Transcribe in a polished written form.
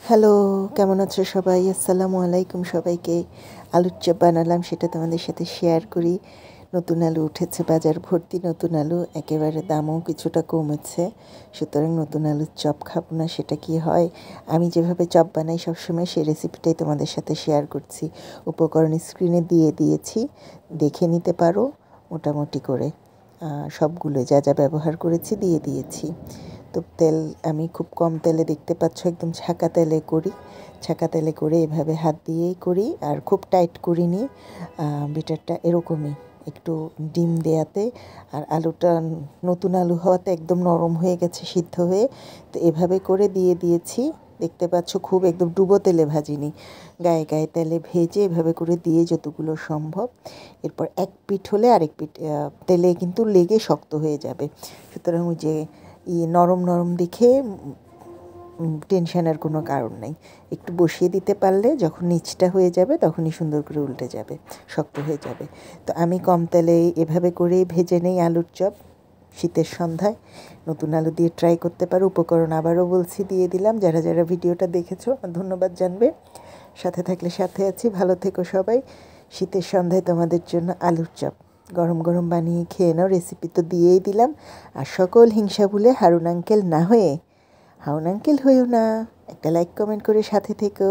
Hello, কেমন আছো সবাই? আসসালামু আলাইকুম সবাইকে। আলুর চপ বানালাম, সেটা তোমাদের সাথে শেয়ার করি। নতুন আলু উঠেছে, বাজার ভর্তি নতুন আলু, একেবারে দামও কিছুটা কমেছে। সুতরাং নতুন আলুর চপ খাবো না, সেটা কি হয়? আমি যেভাবে চপ বানাই সবসময়, সেই রেসিপিটাই তোমাদের সাথে শেয়ার করছি। উপকরণ স্ক্রিনে দিয়ে দিয়েছি, দেখে নিতে পারো মোটামুটি করে। সবগুলো যা যা ব্যবহার করেছি দিয়ে দিয়েছি। তো তেল আমি খুব কম তেলে, দেখতে পাচ্ছ একদম ছাঁকা তেলে করি। ছাঁকা তেলে করে এভাবে হাত দিয়েই করি, আর খুব টাইট করিনি। বেটারটা এরকমই একটু ডিম দেয়াতে, আর আলুটা নতুন আলু হওয়াতে একদম নরম হয়ে গেছে সিদ্ধ হয়ে। তো এভাবে করে দিয়ে দিয়েছি। দেখতে পাচ্ছ খুব একদম ডুবো তেলে ভাজিনি, গায়ে গায়ে তেলে ভেজে এভাবে করে দিয়ে যতগুলো সম্ভব। এরপর এক পিঠ হলে আরেক পিঠ তেলে কিন্তু লেগে শক্ত হয়ে যাবে। সুতরাং ওই যে নরম নরম দেখে টেনশনের কোনো কারণ নেই। একটু বসিয়ে দিতে পারলে যখন নিচটা হয়ে যাবে তখনই সুন্দর করে উল্টে যাবে, শক্ত হয়ে যাবে। তো আমি কম তেলে এভাবে করেই ভেজে নেই আলুর চপ। শীতের সন্ধ্যায় নতুন আলু দিয়ে ট্রাই করতে পারো। উপকরণ আবারও বলছি, দিয়ে দিলাম। যারা যারা ভিডিওটা দেখেছো ধন্যবাদ জানবে, সাথে থাকলে সাথে আছি। ভালো থেকো সবাই। শীতের সন্ধ্যায় তোমাদের জন্য আলুর চপ গরম গরম বানিয়ে খেয়ে নাও। রেসিপি তো দিয়েই দিলাম। আর সকল হিংসা ভুলে হারুন আঙ্কেল না হয়ে হাউন আঙ্কেল হয়েও না। একটা লাইক কমেন্ট করে সাথে থেকো।